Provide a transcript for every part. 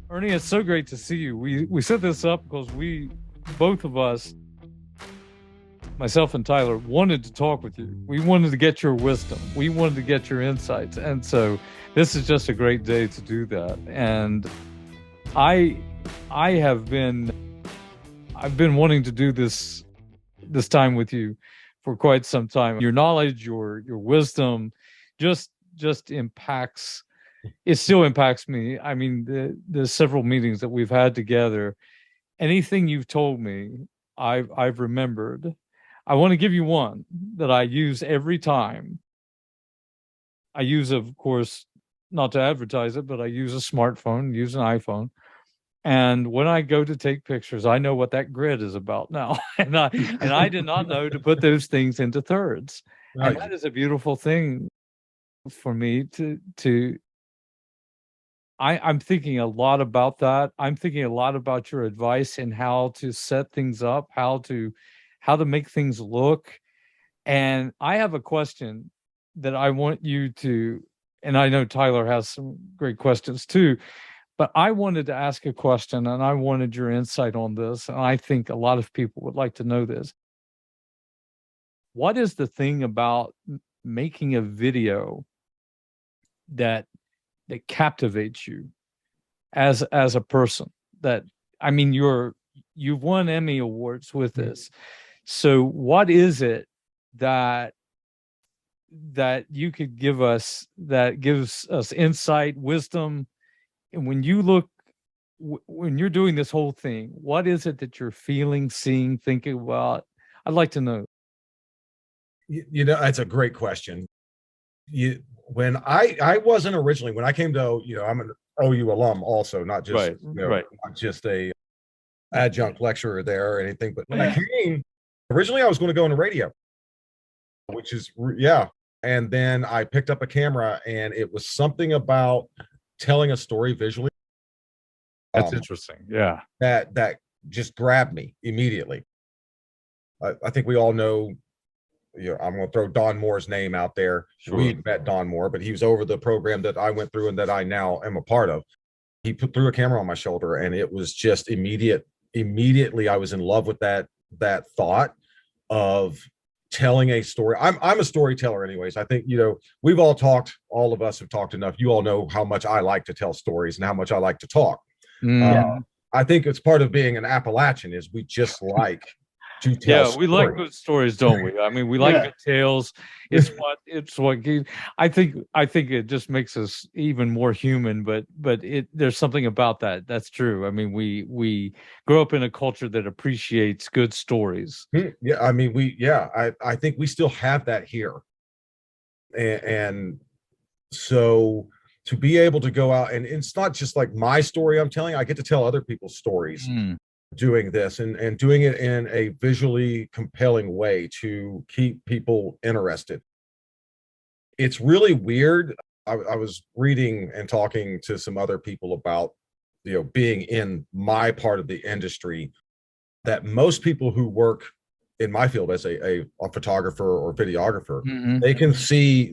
Ernie, it's so great to see you. We set this up because we both of us, myself and Tyler, wanted to talk with you. We wanted to get your wisdom. We wanted to get your insights. And so this is just a great day to do that. And I I have been I've been wanting to do this time with you for quite some time. Your knowledge, your wisdom just impacts it still impacts me. I mean, the several meetings that we've had together, anything you've told me, I've remembered. I want to give you one that I use every time. I use, of course, not to advertise it, but I use a smartphone, use an iPhone. And when I go to take pictures, I know what that grid is about now. And I did not know to put those things into thirds. And Right. that is a beautiful thing for me to I'm thinking a lot about that. I'm thinking a lot about your advice and how to set things up, how to make things look. And I have a question that I want you to, and I know Tyler has some great questions too, but I wanted to ask a question and I wanted your insight on this. And I think a lot of people would like to know this. What is the thing about making a video that captivates you as a person? That, I mean, you've won Emmy awards with this. So what is it that you could give us that gives us insight, wisdom? And when you look, when you're doing this whole thing, what is it that you're feeling, seeing, thinking about? I'd like to know. That's a great question. When I wasn't originally, when I came to, I'm an OU alum also, not just, Right, right. not just a adjunct lecturer there or anything. But when I came, originally I was going to go into radio, which is, yeah. And then I picked up a camera and it was something about telling a story visually That's interesting. Yeah. that just grabbed me immediately. I think we all know, I'm going to throw Don Moore's name out there. Sure. We met Don Moore, but he was over the program that I went through and that I now am a part of. He threw a camera on my shoulder, and it was just immediate. Immediately, I was in love with that thought of telling a story. I'm a storyteller, anyways. I think we've all talked. All of us have talked enough. You all know how much I like to tell stories and how much I like to talk. Mm. I think it's part of being an Appalachian is we just like to tell Yeah, we like stories. good stories, don't we? I mean, we like good tales. It's what I think it just makes us even more human, but there's something about that. That's true. I mean, we grow up in a culture that appreciates good stories. Yeah, I mean, I think we still have that here. And so to be able to go out, and it's not just like my story I'm telling, I get to tell other people's stories Mm. doing this and doing it in a visually compelling way to keep people interested. It's really weird. I was reading and talking to some other people about, being in my part of the industry, that most people who work in my field as a photographer or videographer, Mhm.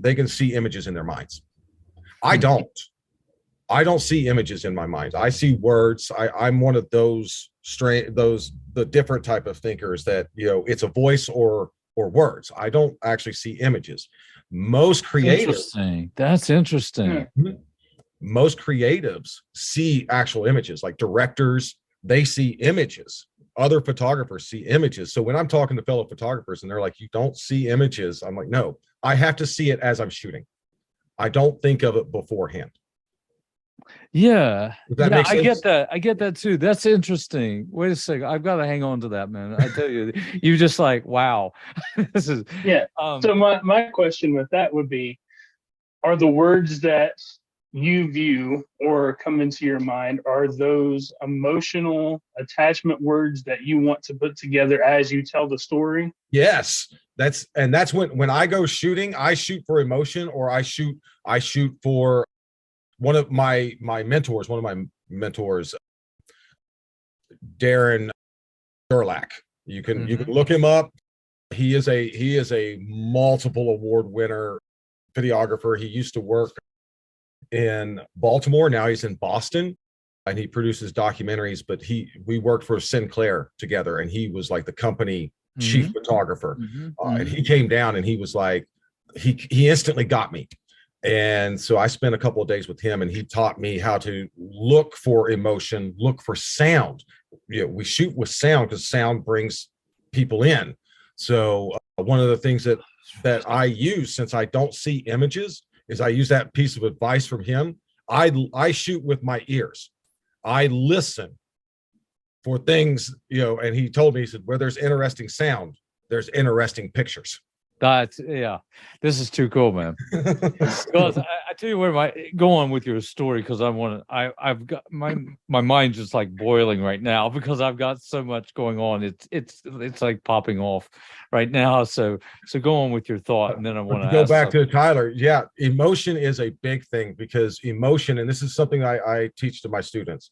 they can see images in their minds. I don't. I don't see images in my mind. I see words. I'm one of the different type of thinkers that, it's a voice or words. I don't actually see images. Most creatives, Interesting. That's interesting. most creatives see actual images, like directors, they see images. Other photographers see images. So when I'm talking to fellow photographers and they're like, you don't see images, I'm like, no, I have to see it as I'm shooting. I don't think of it beforehand. Yeah. Does that Yeah, make I get sense? that. I get that too. That's interesting. Wait a second. I've got to hang on to that, man. I tell you, you just like, wow. This is Yeah. um So my question with that would be, are the words that you view or come into your mind, are those emotional attachment words that you want to put together as you tell the story? Yes. That's when I go shooting, I shoot for emotion, or I shoot for one of my mentors, Darren Durlack. You can look him up. He is a multiple award winner videographer. He used to work in Baltimore. Now he's in Boston. and he produces documentaries, but we worked for Sinclair together, and he was like the company chief photographer. And he came down and he was like, he instantly got me. And so I spent a couple of days with him, and he taught me how to look for emotion, look for sound. We shoot with sound because sound brings people in. So one of the things that I use, since I don't see images, is I use that piece of advice from him. I shoot with my ears. I listen for things, and he told me, he said, where there's interesting sound, there's interesting pictures. That's, yeah, this is too cool, man. Because I tell you where go on with your story, because I've got my mind's just like boiling right now because I've got so much going on. It's like popping off right now. So go on with your thought, and then I want to go back to Tyler. Yeah, emotion is a big thing, because emotion, and this is something I teach to my students.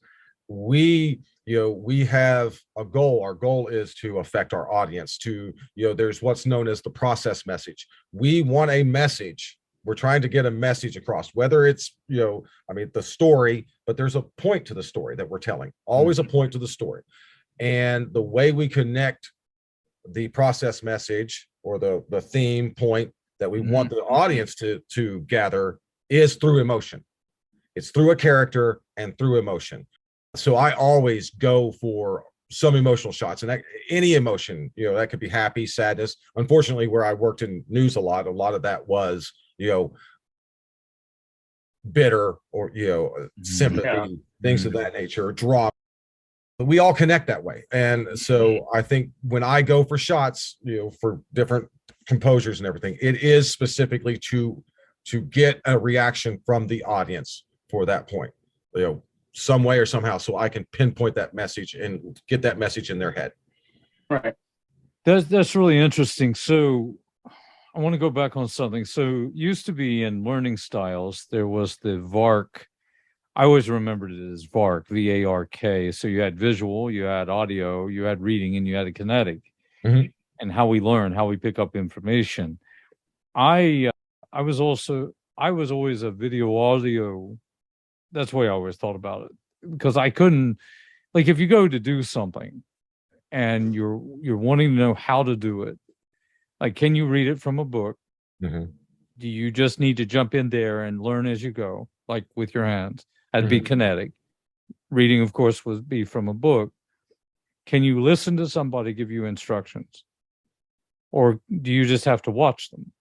We have a goal. Our goal is to affect our audience. There's what's known as the process message. We want a message. We're trying to get a message across, whether it's, the story, but there's a point to the story that we're telling, always a point to the story. And the way we connect the process message or the theme point that we want the audience to gather is through emotion. It's through a character and through emotion. So I always go for some emotional shots, and any emotion, that could be happy, sadness. Unfortunately, where I worked in news a lot of that was, bitter or, sympathy, things of that nature, drama. But we all connect that way. And so I think when I go for shots, for different composures and everything, it is specifically to get a reaction from the audience for that point, some way or somehow, so I can pinpoint that message and get that message in their head. Right. That's really interesting. So I want to go back on something. So used to be in learning styles, there was the VARK. I always remembered it as VARK, VARK. So you had visual, you had audio, you had reading, and you had a kinetic. And how we learn, how we pick up information. I was always a video audio. That's the way I always thought about it, because I couldn't, like, if you go to do something and you're wanting to know how to do it, like, can you read it from a book? Do you just need to jump in there and learn as you go, like with your hands? That'd be kinetic. Reading, of course, would be from a book. Can you listen to somebody give you instructions? Or do you just have to watch them,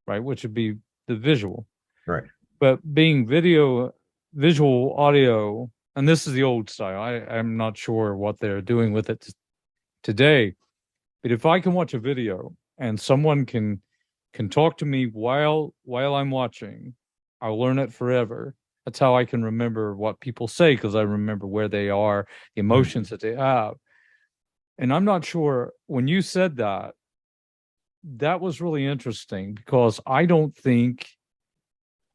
right? Which would be the visual. Right. But being visual audio, and this is the old style. I'm not sure what they're doing with it today, but if I can watch a video and someone can talk to me while I'm watching, I'll learn it forever. That's how I can remember what people say, because I remember where they are, the emotions that they have. And I'm not sure, when you said that was really interesting, because I don't think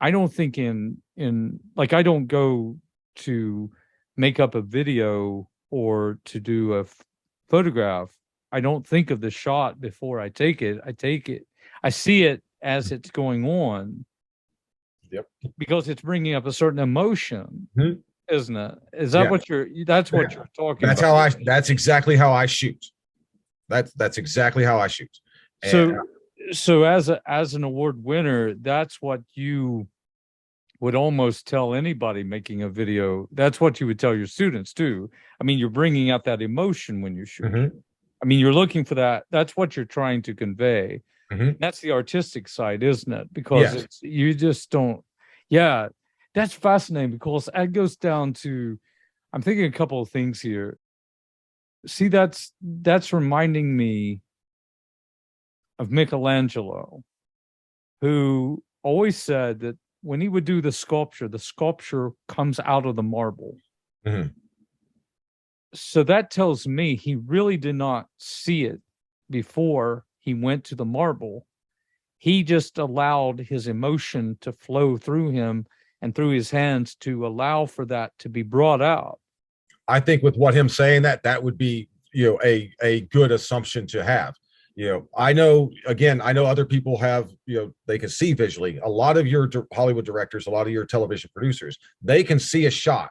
in like, I don't go to make up a video or to do a photograph. I don't think of the shot before I take it. I see it as it's going on. Yep. Because it's bringing up a certain emotion, isn't it? Is that what that's what you're talking about? That's exactly how I shoot. That's exactly how I shoot. So as an award winner, that's what you would almost tell anybody making a video. That's what you would tell your students too. I mean, you're bringing out that emotion when you shoot. I mean, you're looking for that. That's what you're trying to convey. That's the artistic side, isn't it? Because you just don't. Yeah, that's fascinating, because that goes down to, I'm thinking a couple of things here. See, that's reminding me of Michelangelo, who always said that when he would do the sculpture comes out of the marble. So that tells me he really did not see it before he went to the marble. He just allowed his emotion to flow through him and through his hands to allow for that to be brought out. I think with what him saying that would be, a good assumption to have. I know other people have, they can see visually. A lot of your Hollywood directors, a lot of your television producers, they can see a shot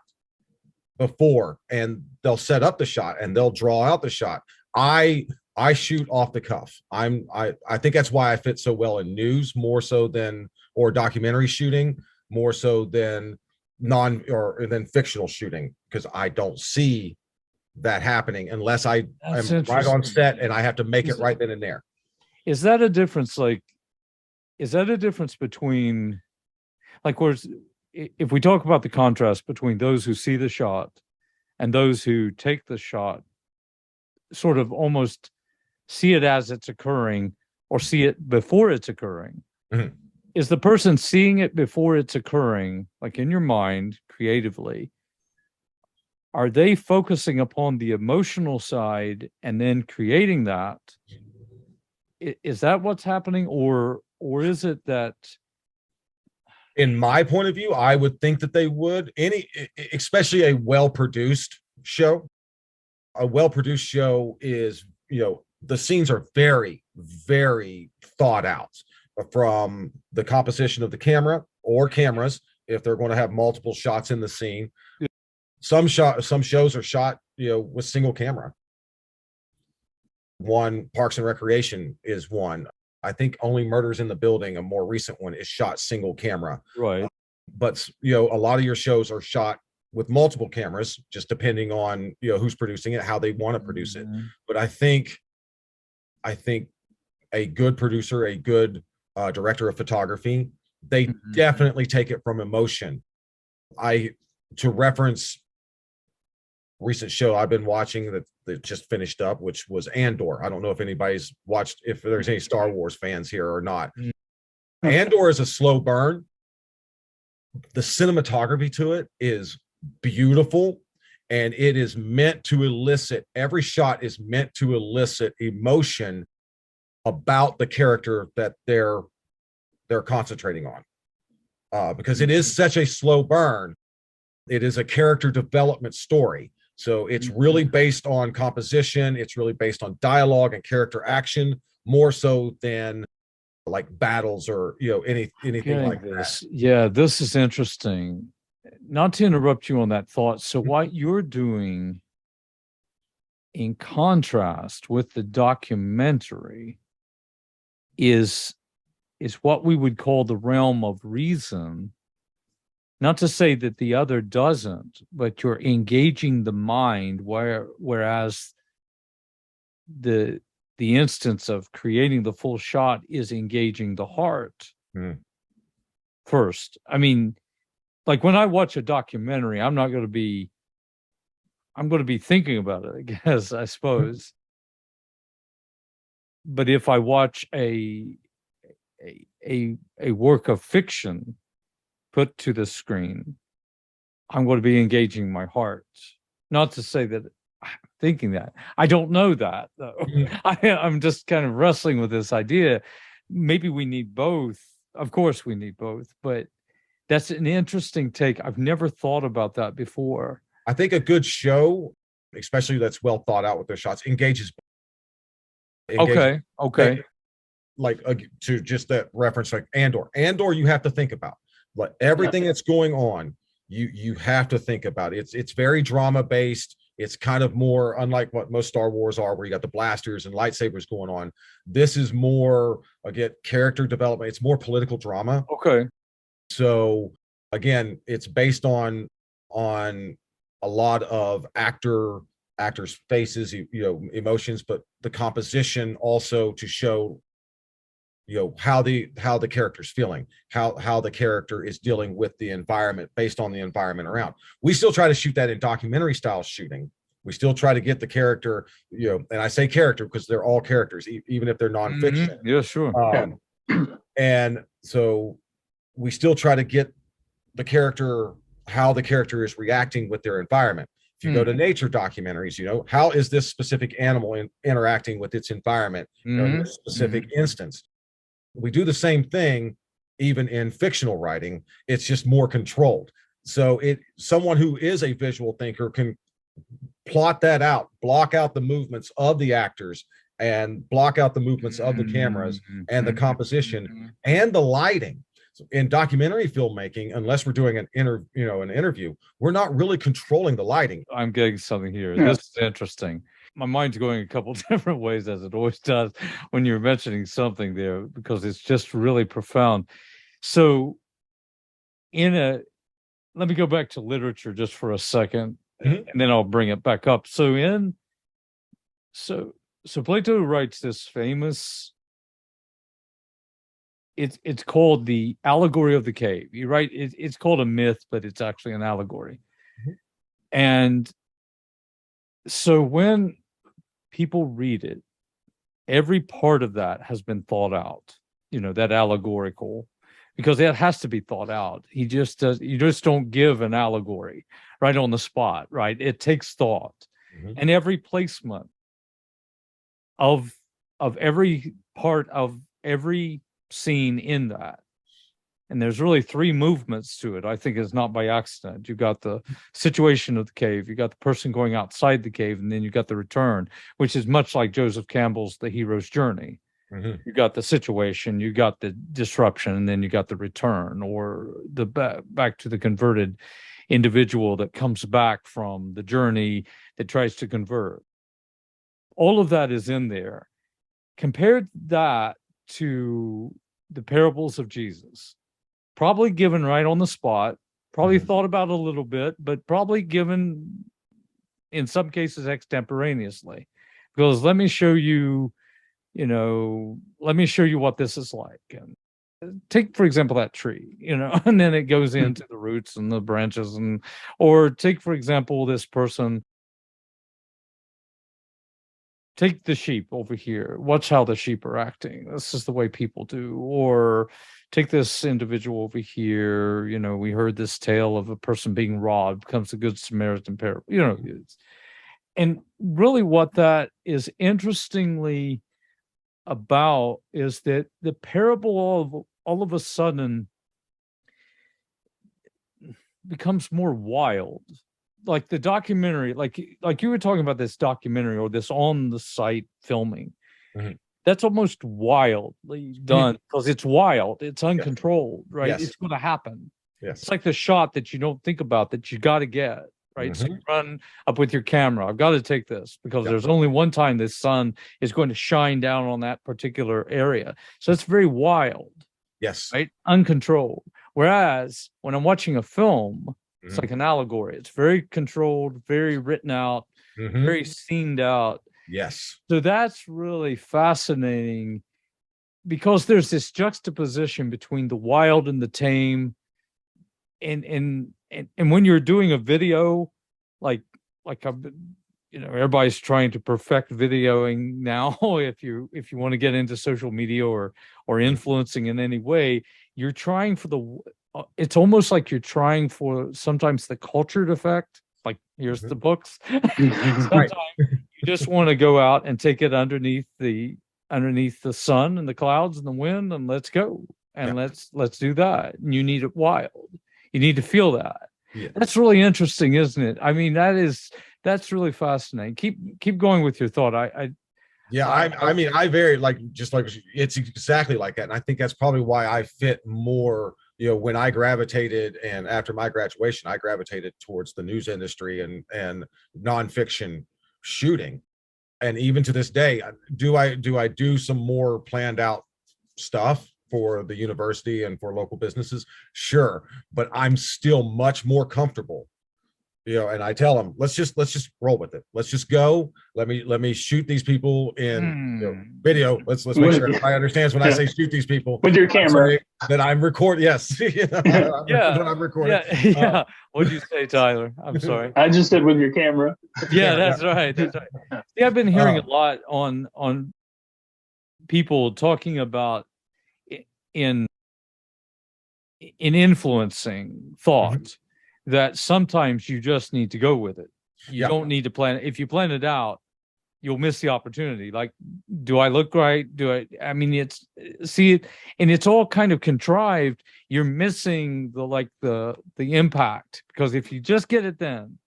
before, and they'll set up the shot and they'll draw out the shot. I shoot off the cuff. I think that's why I fit so well in news more so than, or documentary shooting more so than than fictional shooting, because I don't see that happening unless I That's am right on interesting. set and I have to make it right then and there. Is that a difference? Like, is that a difference between, like, where's, if we talk about the contrast between those who see the shot and those who take the shot, sort of almost see it as it's occurring or see it before it's occurring. Mhm. Is the person seeing it before it's occurring, like in your mind creatively, are they focusing upon the emotional side and then creating that? Is that what's happening, or is it that, In my point of view, I would think that they would. Especially a well-produced show. A well-produced show is, the scenes are very, very thought out, from the composition of the camera or cameras, if they're going to have multiple shots in the scene. Yeah. Some shows are shot, with single camera. One, Parks and Recreation is one. I think Only Murders in the Building, a more recent one, is shot single camera. right? But a lot of your shows are shot with multiple cameras, just depending on who's producing it, how they want to produce it. Mhm. But I think a good producer, a good director of photography, they Mhm. definitely take it from emotion. To reference recent show I've been watching that just finished up, which was Andor. I don't know if anybody's watched, if there's any Star Wars fans here or not. Mm. Andor is a slow burn. The cinematography to it is beautiful, and it is meant to elicit, every shot is meant to elicit emotion about the character that they're concentrating on, because it is such a slow burn. It is a character development story, so it's really based on composition, it's really based on dialogue and character action, more so than like battles or anything like this. Yeah, this is interesting. Not to interrupt you on that thought. So what you're doing, in contrast with the documentary, is what we would call the realm of reason. Not to say that the other doesn't, but you're engaging the mind, whereas the instance of creating the full shot is engaging the heart. Mm. First. I mean, like when I watch a documentary, I'm going to be thinking about it, I guess, I suppose. But if I watch a work of fiction put to the screen, I'm going to be engaging my heart. Not to say that I'm thinking that. I don't know that, though. I'm just kind of wrestling with this idea. Maybe we need both. Of course we need both, but that's an interesting take. I've never thought about that before. I think a good show, especially that's well thought out with their shots, engages. Okay. Like to just that reference, like Andor, you have to think about, like everything that's going on. You have to think about it. It's very drama based. It's kind of more unlike what most Star Wars are, where you got the blasters and lightsabers going on. This is more, again, character development. It's more political drama. Okay. So again, it's based on a lot of actors' faces, emotions, but the composition also to show, how the character's feeling, how the character is dealing with the environment based on the environment around. We still try to shoot that in documentary style shooting. We still try to get the character, and I say character because they're all characters, even if they're nonfiction. Yeah, sure. And so we still try to get the character, how the character is reacting with their environment. If you go to nature documentaries, how is this specific animal interacting with its environment in this specific instance? We do the same thing even in fictional writing. It's just more controlled. So someone who is a visual thinker can plot that out, block out the movements of the actors and block out the movements of the cameras and the composition and the lighting. In documentary filmmaking, unless we're doing an interview, we're not really controlling the lighting. I'm getting something here. Yeah. This is interesting. My mind's going a couple different ways, as it always does when you're mentioning something there, because it's just really profound. So let me go back to literature just for a second, and then I'll bring it back up. So Plato writes this famous, it's called the allegory of the cave. You write it's called a myth, but it's actually an allegory. And so when people read it, every part of that has been thought out, that allegorical, because it has to be thought out. You just don't give an allegory right on the spot, right? It takes thought. And every placement of every part of every scene in that. And there's really three movements to it. I think it's not by accident. You got the situation of the cave, you got the person going outside the cave, and then you got the return, which is much like Joseph Campbell's The Hero's Journey. You got the situation, you got the disruption, and then you got the return, or the back to the converted individual that comes back from the journey that tries to convert. All of that is in there. Compared that to the parables of Jesus, probably given right on the spot, probably thought about a little bit, but probably given in some cases extemporaneously, because let me show you what this is like. And take, for example, that tree, and then it goes into the roots and the branches, or take, for example, this person. Take the sheep over here. Watch how the sheep are acting. This is the way people do. Or take this individual over here. We heard this tale of a person being robbed, becomes a good Samaritan parable. And really what that is interestingly about is that the parable of all of a sudden becomes more wild. Like the documentary, like you were talking about this documentary or this on the site filming, that's almost wildly done, because it's wild, it's uncontrolled, right? Yes. It's going to happen. Yes. It's like the shot that you don't think about that you got to get, right? So you run up with your camera. I've got to take this because there's only one time the sun is going to shine down on that particular area. So it's very wild. Yes. Right? Uncontrolled. Whereas when I'm watching a film, it's like an allegory. It's very controlled, very written out, very scened out. Yes. So that's really fascinating, because there's this juxtaposition between the wild and the tame. And when you're doing a video, like I've been, everybody's trying to perfect videoing now. If you want to get into social media or influencing in any way, you're trying for it's almost like you're trying for sometimes the cultured effect. Like, here's the books. Sometimes you just want to go out and take it underneath the sun and the clouds and the wind, and let's go. And let's do that. And you need it wild. You need to feel that. Yeah. That's really interesting, isn't it? I mean, that's really fascinating. Keep going with your thought. I very it's exactly like that. And I think that's probably why I fit more, when I gravitated, and after my graduation, I gravitated towards the news industry and nonfiction shooting. And even to this day, do I do some more planned out stuff for the university and for local businesses? Sure. But I'm still much more comfortable, and I tell them, let's just roll with it. Let's just go. Let me shoot these people in video. Let's make sure everybody understands when I say shoot these people with your camera that I'm recording. Yes. I'm recording. Yeah. What'd you say, Tyler? I'm sorry. I just said with your camera. Yeah, that's right. That's right. See, I've been hearing a lot on people talking about in influencing thought, that sometimes you just need to go with it. You don't need to plan it. If you plan it out, you'll miss the opportunity. Like, do I look right? I mean, it's all kind of contrived. You're missing the impact, because if you just get it then.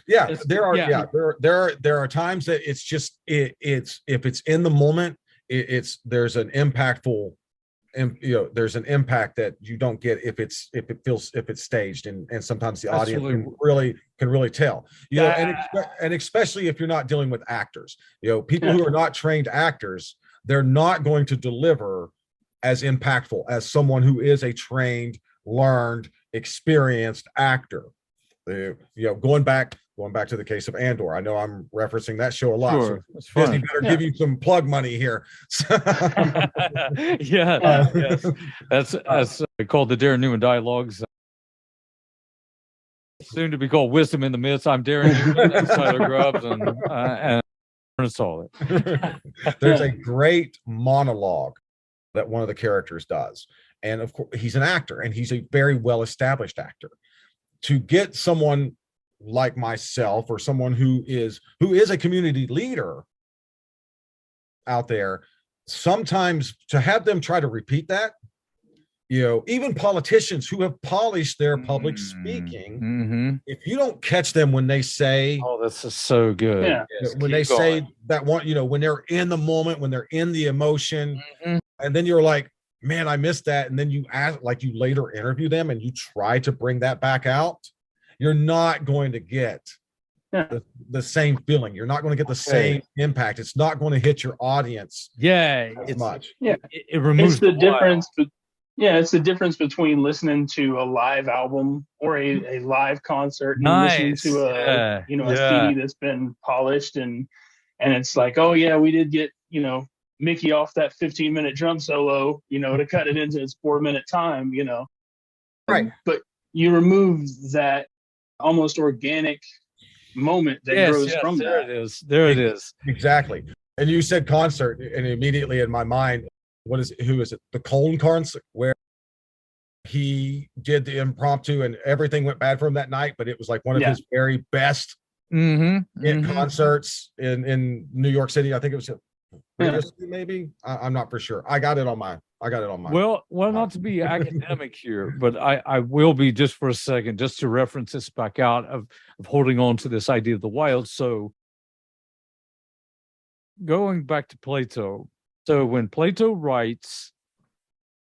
There are times that it's just, it's if it's in the moment, there's an impactful and there's an impact that you don't get if it's staged, and sometimes the audience can really tell, and especially if you're not dealing with actors, people who are not trained actors, they're not going to deliver as impactful as someone who is a trained, learned, experienced actor. Going back to the case of Andor, I know I'm referencing that show a lot. Sure, so Disney better give you some plug money here. Yes. That's called the Darren Newman Dialogues. Soon to be called Wisdom in the Midst. I'm Darren Newman, that's Tyler Grubbs, and Ernest Hall. There's a great monologue that one of the characters does, and of course he's an actor, and he's a very well-established actor. To get someone like myself, or someone who is a community leader out there, sometimes to have them try to repeat that, even politicians who have polished their public speaking, if you don't catch them when they say, oh, this is so good. When they say that one, when they're in the moment, when they're in the emotion, and then you're like, man, I missed that. And then you ask, like, you later interview them and you try to bring that back out, you're not going to get the same feeling. You're not going to get the same impact. It's not going to hit your audience as much. It removes the difference. It's the difference between listening to a live album or a live concert and listening to a CD that's been polished, and it's like, oh yeah, we did get Mickey off that 15-minute drum solo, to cut it into its 4-minute time, Right. But you remove that almost organic moment that grows from that. There it is. Exactly. And you said concert, and immediately in my mind, who is it? The Cone concert, where he did the impromptu and everything went bad for him that night, but it was like one of his very best concerts in New York City. I think it was maybe. I'm not for sure. I got it on my. Well, not to be academic here, but I will be just for a second, just to reference this back out of holding on to this idea of the wild. So going back to Plato. So when Plato writes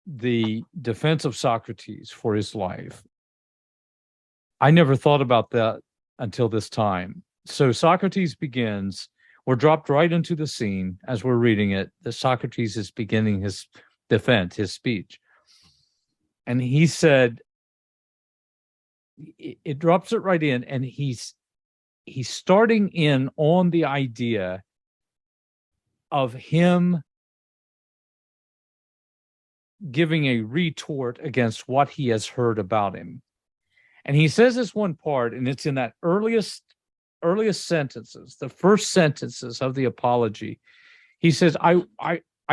the defense of Socrates for his life, I never thought about that until this time. So Socrates begins, we're dropped right into the scene as we're reading it, that Socrates is beginning his defense, his speech. And he said, it drops it right in, and he's starting in on the idea of him giving a retort against what he has heard about him. And he says this one part, and it's in that earliest sentences, the first sentences of the apology. He says, I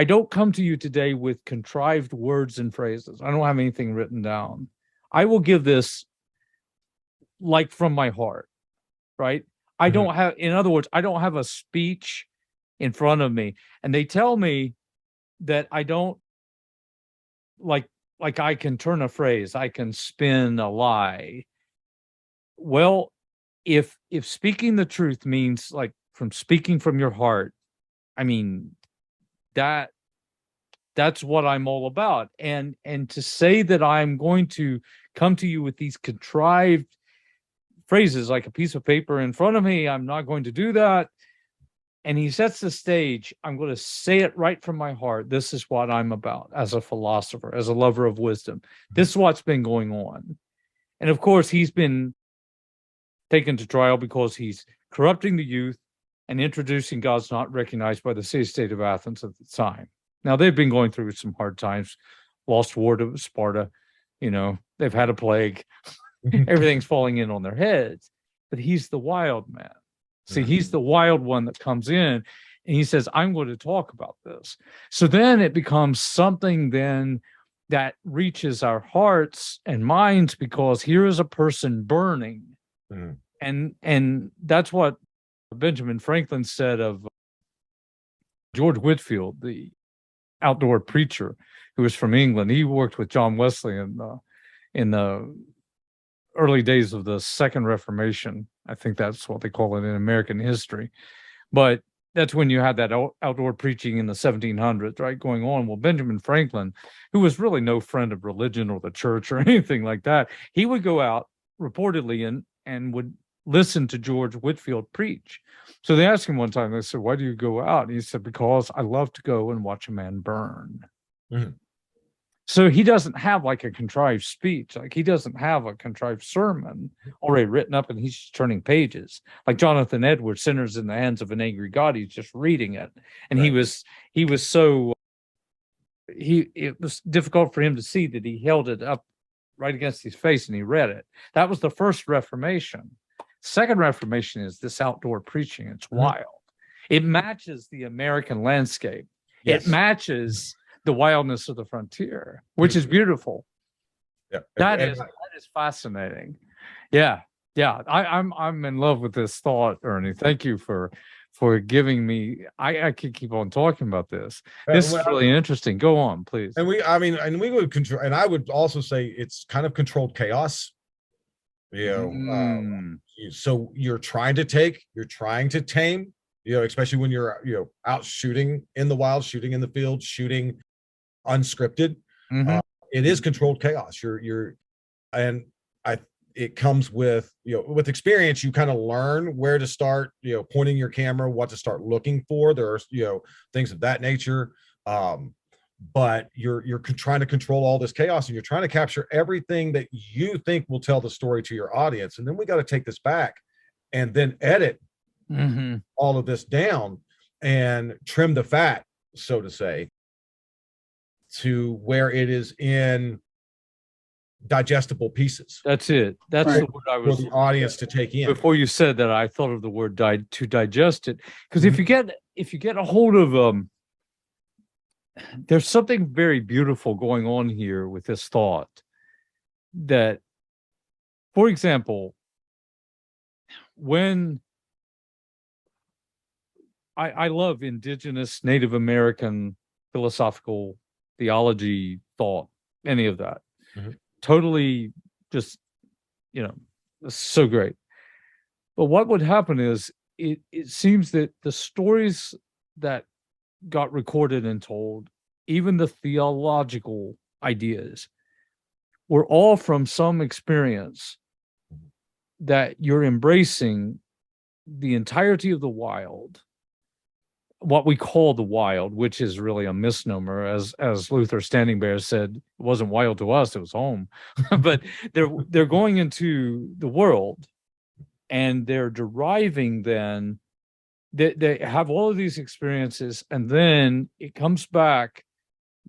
don't come to you today with contrived words and phrases. I don't have anything written down. I will give this like from my heart, right? I don't have, in other words, I don't have a speech in front of me. And they tell me that I don't, like I can turn a phrase, I can spin a lie. Well, if speaking the truth means like from speaking from your heart, I mean, that's what I'm all about. And to say that I'm going to come to you with these contrived phrases like a piece of paper in front of me, I'm not going to do that. And he sets the stage. I'm going to say it right from my heart. This is what I'm about as a philosopher, as a lover of wisdom. This is what's been going on. And of course, he's been taken to trial because he's corrupting the youth and introducing gods not recognized by the city-state of Athens at the time. Now, they've been going through some hard times, lost war to Sparta, they've had a plague, everything's falling in on their heads. But he's the wild man. See, he's the wild one that comes in, and he says, I'm going to talk about this. So then it becomes something then that reaches our hearts and minds, because here is a person burning. And that's what Benjamin Franklin said of George Whitefield, the outdoor preacher who was from England. He worked with John Wesley in the early days of the Second Reformation. I think that's what they call it in American history. But that's when you had that outdoor preaching in the 1700s, right, going on. Well, Benjamin Franklin, who was really no friend of religion or the church or anything like that, he would go out reportedly and would listen to George Whitefield preach. So they asked him one time, they said, "Why do you go out?" And he said, "Because I love to go and watch a man burn." Mhm. So he doesn't have like a contrived speech, like he doesn't have a contrived sermon already written up, and he's just turning pages. Like Jonathan Edwards, "Sinners in the Hands of an Angry God," he's just reading it, and Right. he was so it was difficult for him to see that he held it up right against his face and he read it. That was the first Reformation. Second Reformation is this outdoor preaching. It's wild. It matches the American landscape. Yes. It matches the wildness of the frontier, which is beautiful. Yeah. That is fascinating. Yeah. Yeah. I'm in love with this thought, Ernie. Thank you for giving me, I could keep on talking about this. This is really interesting. Go on, please. And we would control, and I would also say it's kind of controlled chaos. So you're trying to tame, especially when you're out shooting in the wild, shooting in the field, shooting unscripted. It is controlled chaos. It comes with with experience. You kind of learn where to start pointing your camera, what to start looking for. There are things of that nature, but you're trying to control all this chaos, and you're trying to capture everything that you think will tell the story to your audience. And then we got to take this back and then edit all of this down and trim the fat, so to say, to where it is in digestible pieces. That's it. That's the word I was for the audience to take in. Before you said that, I thought of the word to digest it, because if you get a hold of there's something very beautiful going on here with this thought that, for example, when I love indigenous Native American philosophical theology thought, any of that. Totally just, so great. But what would happen is it seems that the stories that got recorded and told, even the theological ideas, were all from some experience that you're embracing the entirety of the wild, what we call the wild, which is really a misnomer. As Luther Standing Bear said, it wasn't wild to us, it was home. But they're going into the world, and they're deriving then, they have all of these experiences, and then it comes back.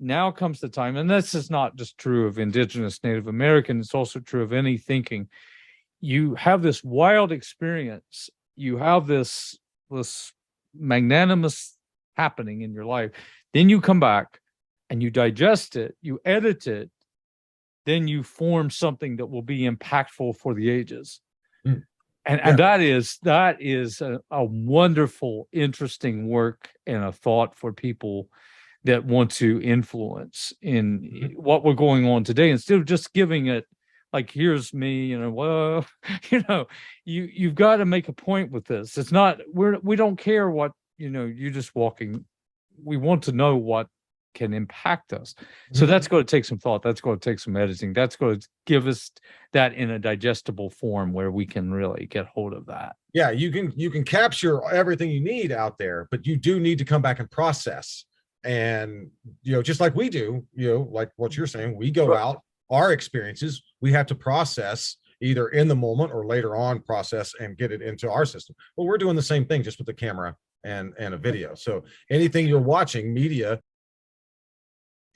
Now comes the time, and this is not just true of indigenous Native American, it's also true of any thinking. You have this wild experience, you have this magnanimous happening in your life, then you come back and you digest it, you edit it, then you form something that will be impactful for the ages. And that is a wonderful, interesting work and a thought for people that want to influence in what we're going on today, instead of just giving it like, here's me, you've got to make a point with this. It's not, we don't care what, you're just walking. We want to know what can impact us. So that's going to take some thought. That's going to take some editing. That's going to give us that in a digestible form where we can really get hold of that. Yeah, you can capture everything you need out there, but you do need to come back and process. And, just like we do, like what you're saying, we go out, our experiences, we have to process either in the moment or later on, process and get it into our system. Well, we're doing the same thing, just with the camera and a video. So anything you're watching, media,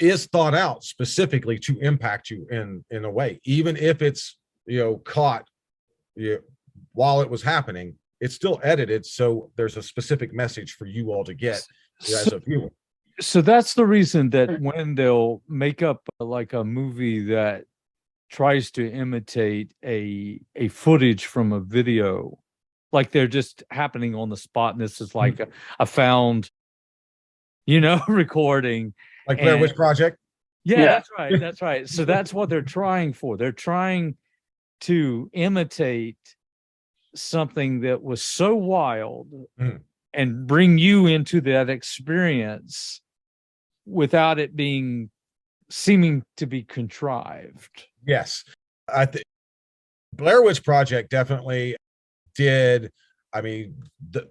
is thought out specifically to impact you in a way, even if it's caught while it was happening, it's still edited, so there's a specific message for you all to get as a viewer. So that's the reason that when they'll make up like a movie that tries to imitate a footage from a video, like they're just happening on the spot, and this is like a found recording, like Blair Witch Project. Yeah, that's right. So that's what they're trying for. They're trying to imitate something that was so wild and bring you into that experience without it being seeming to be contrived. Yes. I think Blair Witch Project definitely did. I mean,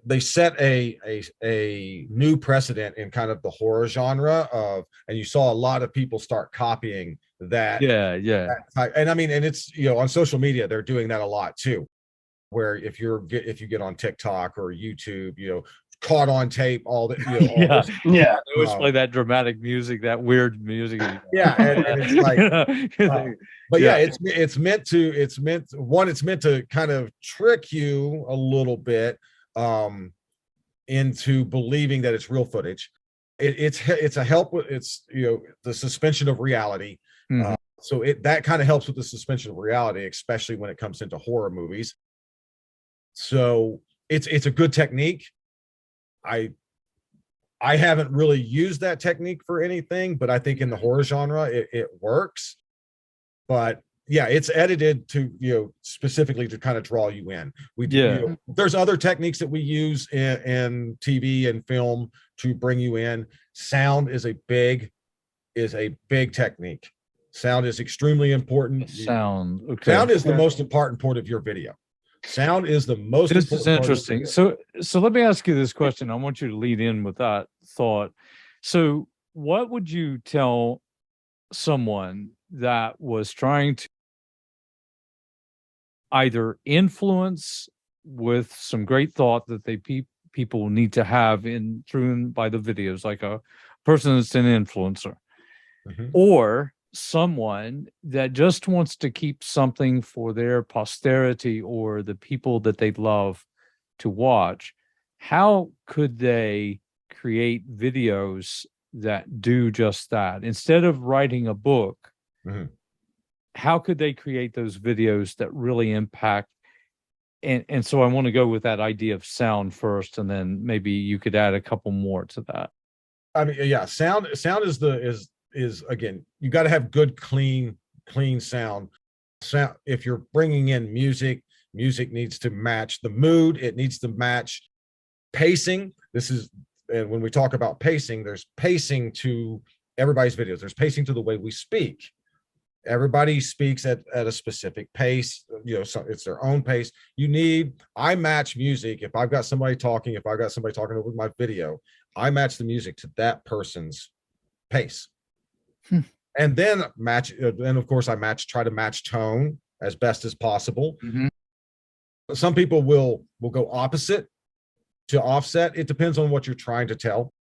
they set a new precedent in kind of the horror genre of, and you saw a lot of people start copying that. Yeah. And I mean, and it's, you know, on social media, they're doing that a lot too, where if you get on TikTok or YouTube, you know, caught on tape, all the, you know, all Yeah. this, Yeah. They always play that dramatic music, that weird music. yeah, and it's like, but yeah, it's meant to kind of trick you a little bit into believing that it's real footage. It's a help with, it's, you know, the suspension of reality. So that kind of helps with the suspension of reality, especially when it comes into horror movies. So it's a good technique. I haven't really used that technique for anything, but I think in the horror genre it works. But yeah, it's edited to, you know, specifically to kind of draw you in. You know, there's other techniques that we use in TV and film to bring you in. Sound is a big technique. Sound is extremely important. Sound is the most important part of your video. Sound is the most This important is interesting. So let me ask you this question. I want you to lead in with that thought. So what would you tell someone that was trying to either influence with some great thought that people need to have in through by the videos, like a person that's an influencer, or someone that just wants to keep something for their posterity or the people that they love to watch? How could they create videos that do just that? Instead of writing a book, how could they create those videos that really impact? And so I want to go with that idea of sound first, and then maybe you could add a couple more to that. I mean, yeah, sound is again, you got to have good, clean sound. If you're bringing in music needs to match the mood. It needs to match pacing. And when we talk about pacing, there's pacing to everybody's videos. There's pacing to the way we speak. Everybody speaks at a specific pace, you know, so it's their own pace. I match music. If I've got somebody talking over my video, I match the music to that person's pace. And then of course I try to match tone as best as possible. Some people will go opposite to offset. It depends on what you're trying to tell.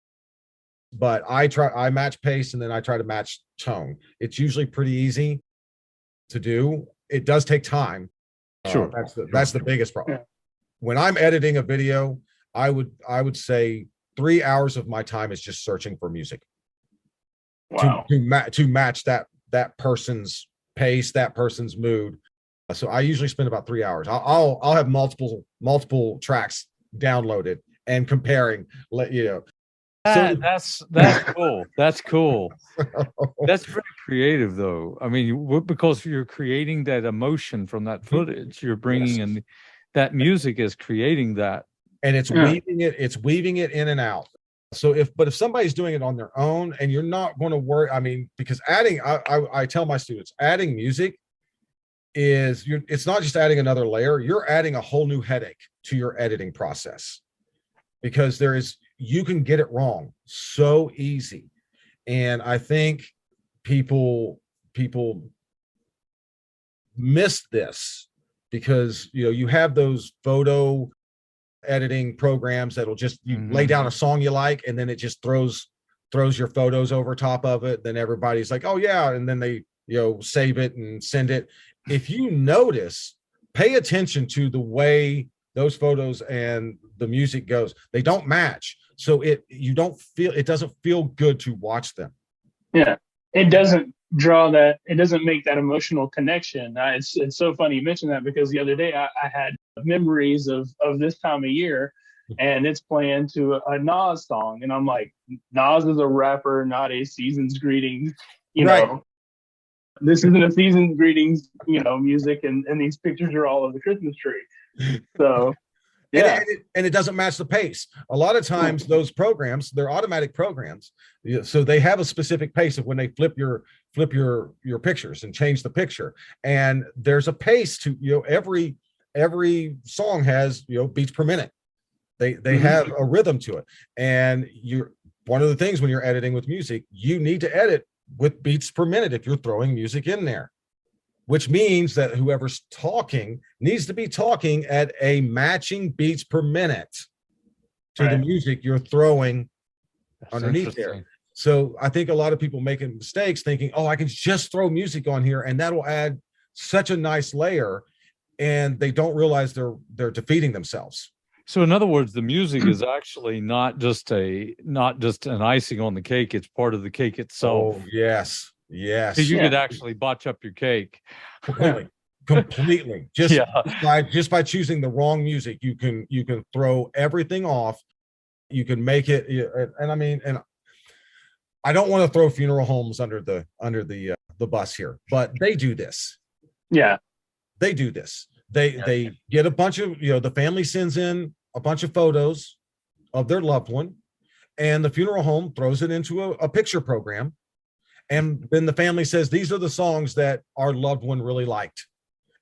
But I match pace, and then I try to match tone. It's usually pretty easy to do. It does take time. Sure. That's the biggest problem. When I'm editing a video, I would say 3 hours of my time is just searching for music. Wow. To match that person's pace, that person's mood. So I usually spend about 3 hours. I'll have multiple tracks downloaded and comparing. You know, that's cool. That's cool. That's very creative, though. I mean, because you're creating that emotion from that footage, you're bringing in that music is creating that, and it's weaving it in and out. So if somebody's doing it on their own, and you're not going to worry, I mean, because I tell my students, adding music it's not just adding another layer, you're adding a whole new headache to your editing process, because you can get it wrong so easy. And I think people miss this, because, you know, you have those photo editing programs that'll just lay down a song you like, and then it just throws your photos over top of it. Then everybody's like, oh yeah, and then they, you know, save it and send it. If you notice, pay attention to the way those photos and the music goes. They don't match, so it doesn't feel good to watch them. Yeah, it doesn't it doesn't make that emotional connection. It's so funny you mentioned that, because the other day I had memories of this time of year, and it's playing to a Nas song, and I'm like, Nas is a rapper, not a season's greetings, you know. This isn't a season's greetings, you know, music, and these pictures are all of the Christmas tree. So Yeah. And it doesn't match the pace. A lot of times those programs, they're automatic programs, so they have a specific pace of when they flip your pictures and change the picture, and there's a pace to, every song has, beats per minute. They have a rhythm to it, and one of the things when you're editing with music, you need to edit with beats per minute if you're throwing music in there, which means that whoever's talking needs to be talking at a matching beats per minute to the music you're throwing underneath there. So I think a lot of people making mistakes thinking, oh, I can just throw music on here and that'll add such a nice layer, and they don't realize they're defeating themselves. So in other words, the music is actually not just an icing on the cake, it's part of the cake itself. Oh, yes. Yes. So you could actually botch up your cake. Completely. Just by choosing the wrong music, you can throw everything off. You can make it, and I mean, and I don't want to throw funeral homes under the bus here, but they do this. Yeah. They do this. They get a bunch of, the family sends in a bunch of photos of their loved one, and the funeral home throws it into a picture program. And then the family says, these are the songs that our loved one really liked.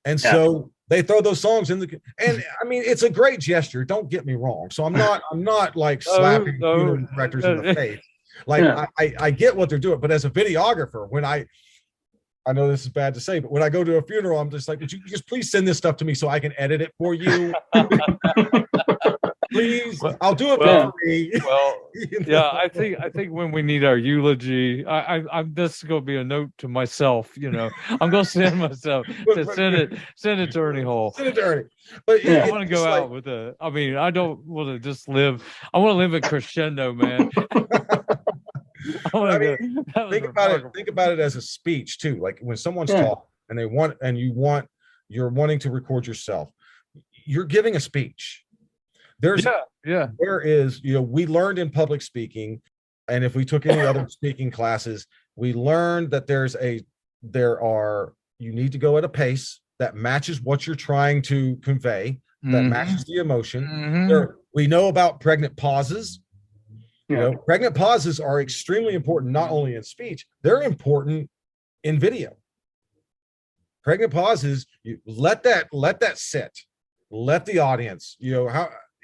And so they throw those songs in and I mean, it's a great gesture. Don't get me wrong. So I'm not like slapping funeral directors in the face. Like I get what they're doing, but as a videographer, when I know this is bad to say, but when I go to a funeral, I'm just like, would you just please send this stuff to me so I can edit it for you? Please, I'll do it for free. Well, yeah, I think when we need our eulogy, I'm this is going to be a note to myself. I'm going to send myself to send it to Ernie Hall. Send it to Ernie. But I want to go out with a. I mean, I don't want to just live. I want to live in crescendo, man. Think about it as a speech too. Like when someone's talking and you're wanting to record yourself, you're giving a speech. There is, we learned in public speaking, and if we took any other speaking classes, we learned that you need to go at a pace that matches what you're trying to convey, that matches the emotion. We know about pregnant pauses. Pregnant pauses are extremely important, not only in speech, they're important in video. Pregnant pauses, you let that sit, let the audience,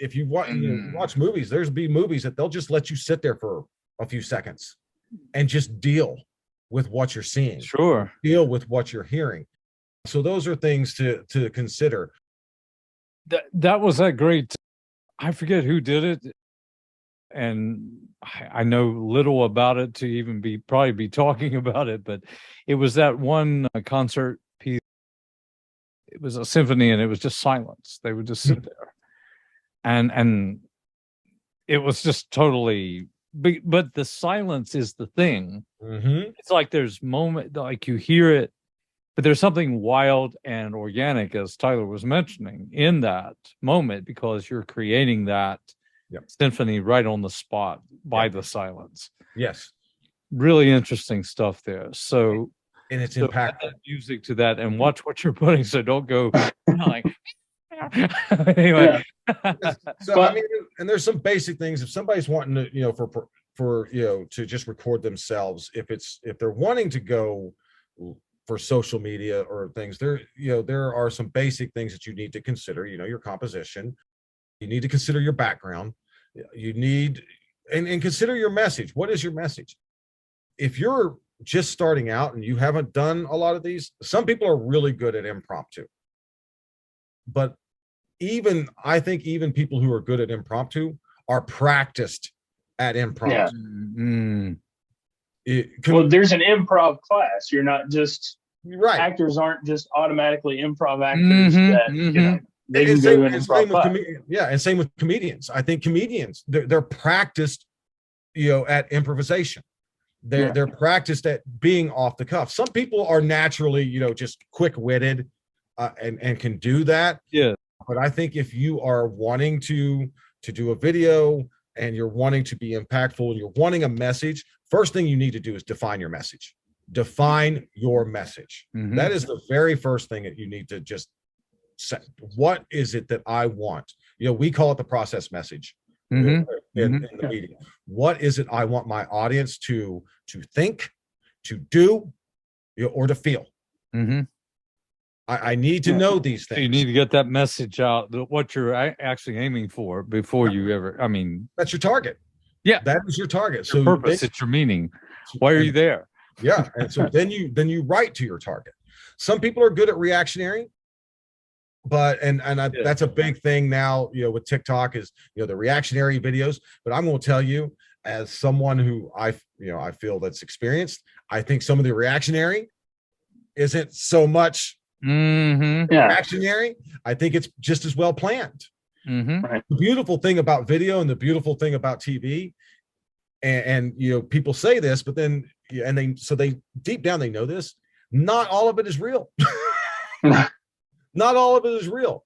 if you watch movies, there's movies that they'll just let you sit there for a few seconds and just deal with what you're seeing. Sure. Deal with what you're hearing. So those are things to consider. That was that great. I forget who did it, and I know little about it to even probably be talking about it, but it was that one concert piece. It was a symphony, and it was just silence. They would just sit there. And it was just totally, but the silence is the thing. It's like there's moment, like you hear it, but there's something wild and organic, as Tyler was mentioning, in that moment, because you're creating that symphony right on the spot by the silence. Yes. Really interesting stuff there. So, and it's impactful. Add music to that and watch what you're putting, so don't go like. Anyway. So I mean, and there's some basic things. If somebody's wanting to, to just record themselves, if they're wanting to go for social media or things, there are some basic things that you need to consider. Your composition, you need to consider your background, you need and consider your message. What is your message? If you're just starting out and you haven't done a lot of these, some people are really good at impromptu, but I think even people who are good at impromptu are practiced at impromptu. Well, there's an improv class. You're not just right. Actors aren't just automatically improv actors that they can go to an improv class. And same with comedians. I think comedians they're practiced, at improvisation. They're practiced at being off the cuff. Some people are naturally, just quick-witted and can do that. Yeah. But I think if you are wanting to do a video and you're wanting to be impactful and you're wanting a message, first thing you need to do is define your message. Define your message. That is the very first thing that you need to just say. What is it that I want? we call it the process message Mhm. in the meeting. What is it I want my audience to think, to do, or to feel? Mm-hmm. I need to know these things. So you need to get that message out, what you're actually aiming for before you ever, that's your target. Yeah. That is your target. Your purpose, it's your meaning. Why are you there? Yeah. And so then you write to your target. Some people are good at reactionary, but that's a big thing now, with TikTok is, the reactionary videos. But I'm going to tell you, as someone who I feel that's experienced, I think some of the reactionary isn't so much reactionary. I think it's just as well planned. Right. The beautiful thing about video and the beautiful thing about TV, and people say this, but then they deep down they know this. Not all of it is real. Not all of it is real.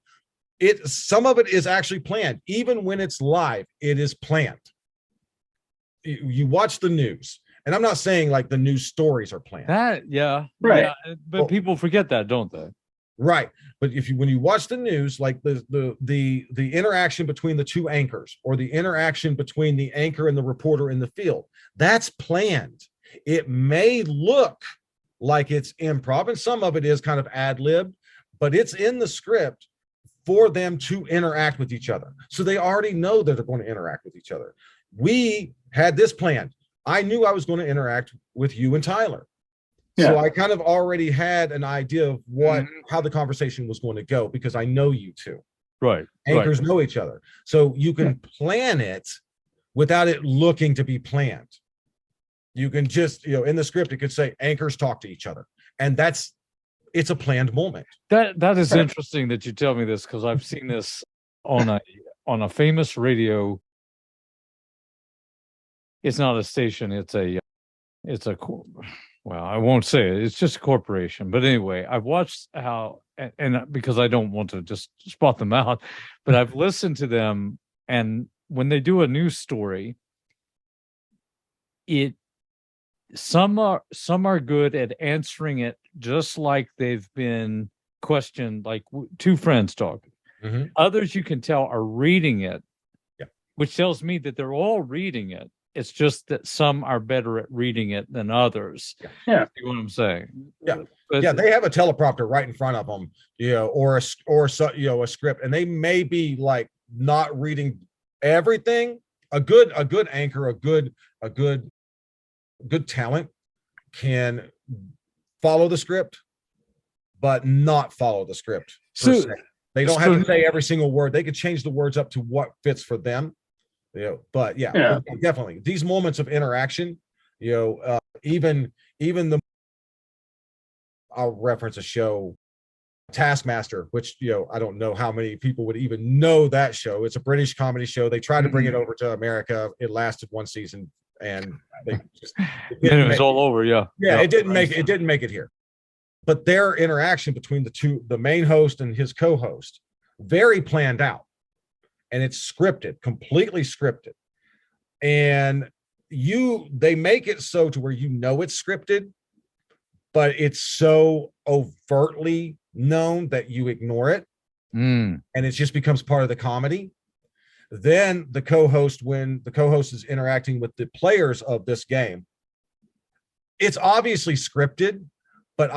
Some of it is actually planned. Even when it's live, it is planned. You watch the news, and I'm not saying like the news stories are planned. Right. Yeah, but people forget that, don't they? Right. But when you watch the news, like the interaction between the two anchors, or the interaction between the anchor and the reporter in the field, that's planned. It may look like it's improv, and some of it is kind of ad-lib, but it's in the script for them to interact with each other. So they already know that they're going to interact with each other. We had this planned. I knew I was going to interact with you and Tyler. Yeah. So I kind of already had an idea of how the conversation was going to go, because I know you two. Right. Anchors know each other. So you can plan it without it looking to be planned. You can just, in the script, it could say anchors talk to each other. And it's a planned moment. That is interesting that you tell me this, because I've seen this on a famous radio. It's not a station. It's a well, I won't say it. It's just a corporation. But anyway, I've watched how, and because I don't want to just spot them out, but I've listened to them, and when they do a news story, some are good at answering it just like they've been questioned, like two friends talking. Mm-hmm. Others you can tell are reading it, which tells me that they're all reading it. It's just that some are better at reading it than others. Yeah. See what I'm saying? Yeah. But they have a teleprompter right in front of them, or a script, and they may be like not reading everything. A good anchor, a good talent can follow the script, but not follow the script. So they don't have to say every single word. They could change the words up to what fits for them. But definitely these moments of interaction, even I'll reference a show, Taskmaster, which, I don't know how many people would even know that show. It's a British comedy show. They tried to bring it over to America. It lasted one season, and they just it was all over. It didn't make it here. But their interaction between the main host and his co-host, very planned out. And it's scripted, completely scripted. And they make it so to where it's scripted, but it's so overtly known that you ignore it. And it just becomes part of the comedy. Then when the co-host is interacting with the players of this game, it's obviously scripted, but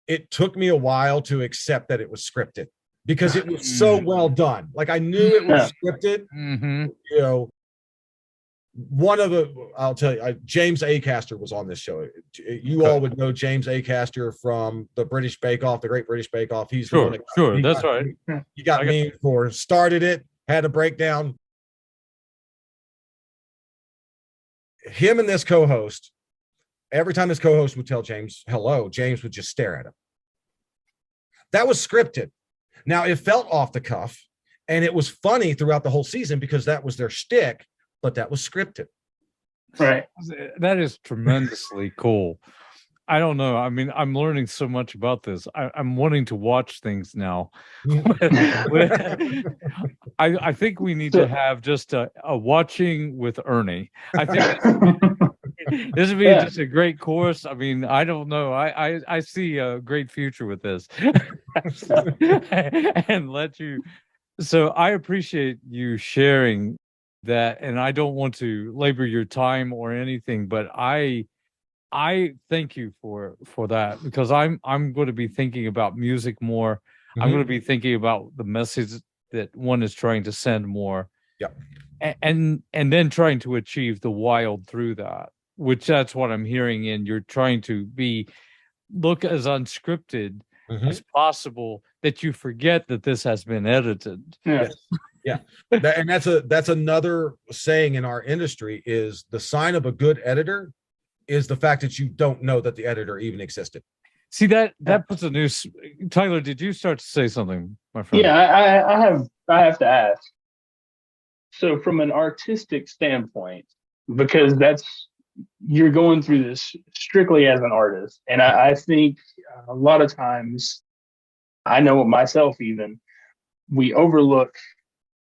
it took me a while to accept that it was scripted, because it was so well done. Like, I knew it was scripted. Mm-hmm. I'll tell you, James Acaster was on this show. You all would know James Acaster from the British Bake Off, the Great British Bake Off. He's sure. That's right. He got me for started it, had a breakdown. Him and this co-host, every time this co-host would tell James hello, James would just stare at him. That was scripted. Now, it felt off the cuff, and it was funny throughout the whole season because that was their shtick, but that was scripted. Right. That is tremendously cool. I don't know. I mean, I'm learning so much about this. I'm wanting to watch things now. I think we need to have just a watching with Ernie. I think this would be just a great course. I mean, I don't know. I see a great future with this. And let you So I appreciate you sharing that, and I don't want to labor your time or anything, but I thank you for that, because I'm going to be thinking about music more. I'm going Mhm. to be thinking about the message that one is trying to send more, Yeah. and then trying to achieve the wild through that, which that's what I'm hearing. And you're trying to be look as unscripted Mhm. as possible, that you forget that this has been edited. Yeah. Yes. Yeah. And that's another saying in our industry, is the sign of a good editor is the fact that you don't know that the editor even existed. See, that Yeah. that puts a new Tyler, did you start to say something, my friend? Yeah, I have to ask. So from an artistic standpoint, because that's you're going through this strictly as an artist, and I think a lot of times, I know it myself even, we overlook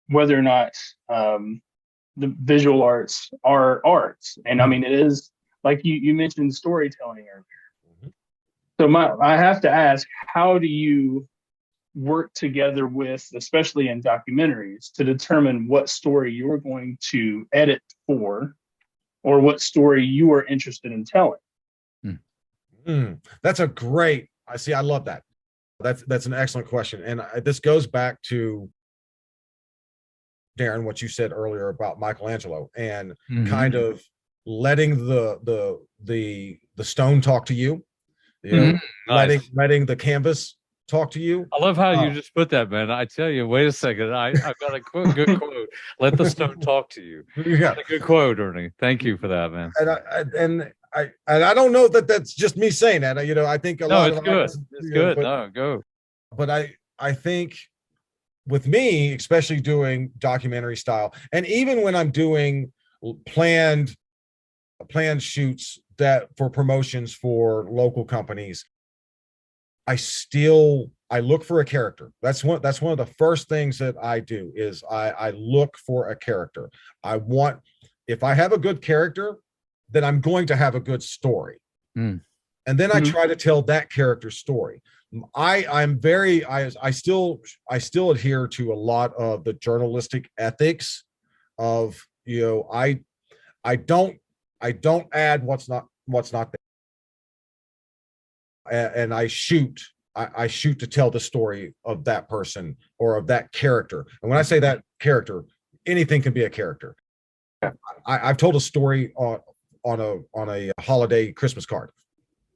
whether or not the visual arts are arts. And I mean, it is like you mentioned storytelling earlier. Mhm. So I have to ask, how do you work together with, especially in documentaries, to determine what story you're going to edit for, or what story you are interested in telling? That's a great. I see. I love that. That's an excellent question, and this goes back to Darren, what you said earlier about Michelangelo, and Mhm. kind of letting the stone talk to you. You know, Mhm. Nice. letting the canvas talk to you. I love how Uh, you just put that, man. I tell you, wait a second. I've got a good quote. Let the stone talk to you. yeah, That's a good quote, Ernie. Thank you for that, man. and I don't know that that's just me saying that. You know, I think a No, lot it's of good. artists, It's you know, good. No, go. but I think with me, especially doing documentary style, and even when I'm doing planned planned shoots that for promotions for local companies, I look for a character. That's one of the first things that I do, is I look for a character. I want, if I have a good character, then I'm going to have a good story. Mm. And then I Mhm. try to tell that character's story. I still adhere to a lot of the journalistic ethics of, I don't add what's not there, and I shoot to tell the story of that person or of that character. And when I say that character, anything can be a character. I've told a story on a holiday Christmas card.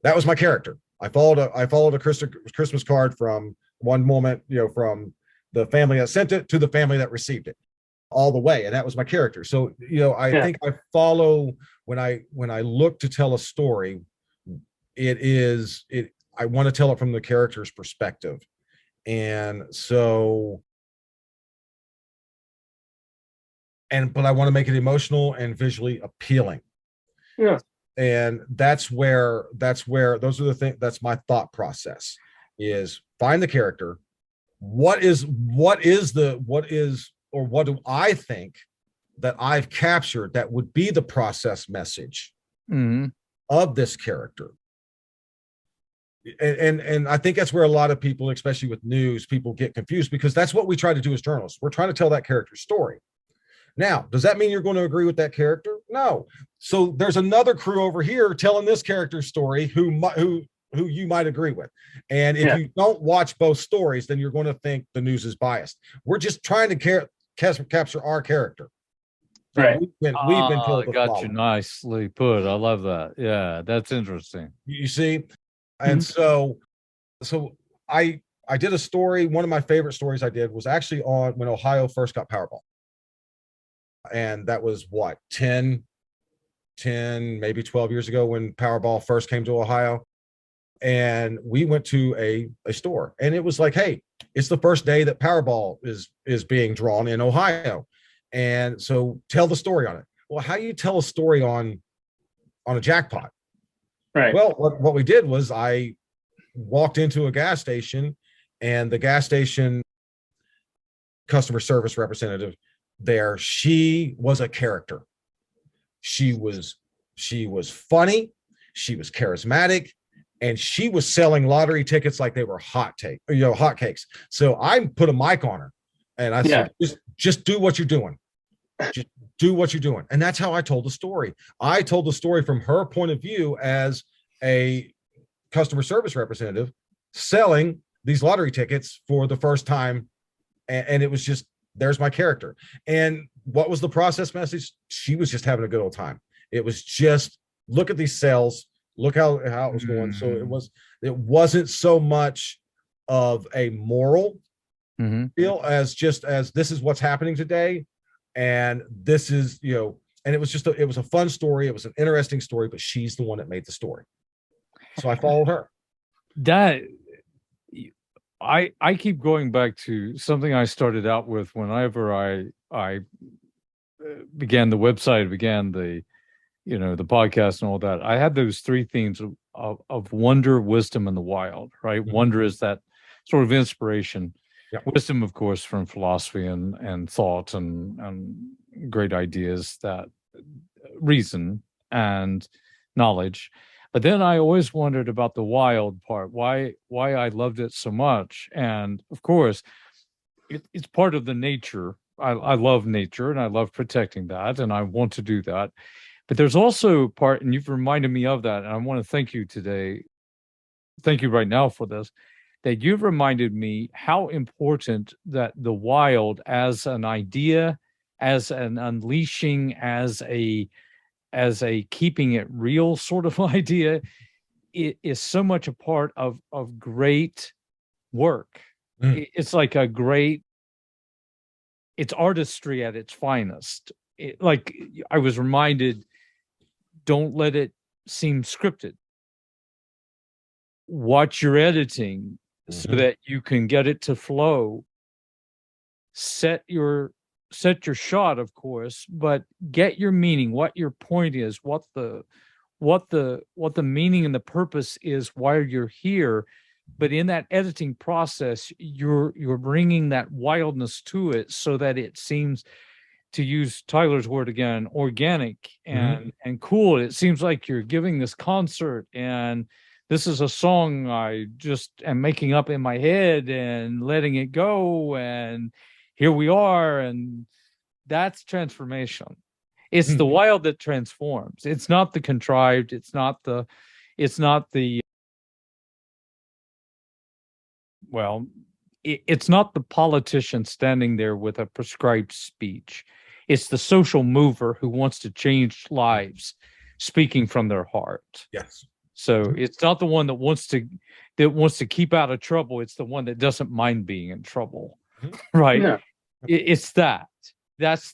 That was my character. I followed a Christmas card from one moment, from the family that sent it to the family that received it, all the way, and that was my character. So, I Yeah. think I follow, when I look to tell a story, I want to tell it from the character's perspective. And so, but I want to make it emotional and visually appealing. Yeah. And those are the things, that's my thought process, is find the character. What do I think that I've captured that would be the process message Mhm. of this character? And I think that's where a lot of people, especially with news, people get confused, because that's what we try to do as journalists. We're trying to tell that character's story. Now, does that mean you're going to agree with that character? No. So there's another crew over here telling this character's story who you might agree with. And if Yeah. you don't watch both stories, then you're going to think the news is biased. We're just trying to capture our character that Right. we've been Ah, told I to got you follow. nicely put. I love that. Yeah, that's interesting. You see? And Mhm. so I did a story. One of my favorite stories I did was actually on when Ohio first got Powerball. And that was what, 10, maybe 12 years ago, when Powerball first came to Ohio. And we went to a store, and it was like, hey, it's the first day that Powerball is being drawn in Ohio. And so tell the story on it. Well, how do you tell a story on a jackpot? Right. Well, what we did was I walked into a gas station, and the gas station customer service representative there, she was a character. She was funny, she was charismatic, and she was selling lottery tickets like they were hotcakes. So I put a mic on her, And I Yeah. said, just do what you're doing. Just do what you're doing. And that's how I told the story. I told the story from her point of view as a customer service representative selling these lottery tickets for the first time. And it was just, there's my character. And what was the process message? She was just having a good old time. It was just, look at these sales, look how it was going. So it wasn't so much of a moral feel as just as this is what's happening today. And this is, and it was just, it was a fun story. It was an interesting story, but she's the one that made the story. So I followed her. That I keep going back to something I started out with whenever I began the website, began the the podcast and all that. I had those three themes of wonder, wisdom, and the wild. Right, wonder is that sort of inspiration. Wisdom, of course, from philosophy and thought and great ideas that reason and knowledge. But then I always wondered about the wild part, why I loved it so much. And of course, it's part of the nature. I love nature and I love protecting that, and I want to do that. But there's also part, and you've reminded me of that, and I want to thank you today. Thank you right now for this, that you've reminded me how important that the wild as an idea, as an unleashing, as a keeping it real sort of idea, it is so much a part of great work. It's like it's artistry at its finest. Like I was reminded, don't let it seem scripted. Watch your editing so that you can get it to flow. Set your shot, of course, but get your meaning, what your point is, what the meaning and the purpose is, why you're here. But in that editing process, you're bringing that wildness to it so that it seems, to use Tyler's word again, organic and cool. It seems like you're giving this concert and this is a song I just am making up in my head and letting it go, and here we are. And that's transformation. It's the wild that transforms. It's not the contrived. It's not the it's not the politician standing there with a prescribed speech. It's the social mover who wants to change lives, speaking from their heart. Yes. So it's not the one that wants to keep out of trouble. It's the one that doesn't mind being in trouble, right? Yeah. It's that. That's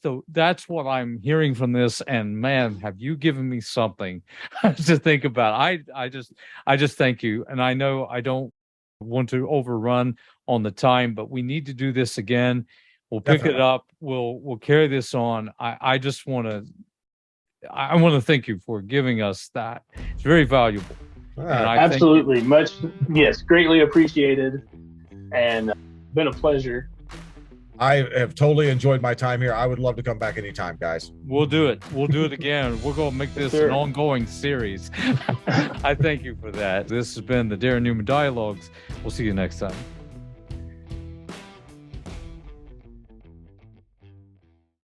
what I'm hearing from this. And man, have you given me something to think about? I just thank you. And I know I don't want to overrun on the time, but we need to do this again. We'll pick it up. We'll carry this on. I want to thank you for giving us that. It's very valuable. Absolutely. Greatly appreciated, and been a pleasure. I have totally enjoyed my time here. I would love to come back anytime, guys. We'll do it. We'll do it again. We're going to make this an ongoing series. I thank you for that. This has been the Darren Newman Dialogues. We'll see you next time.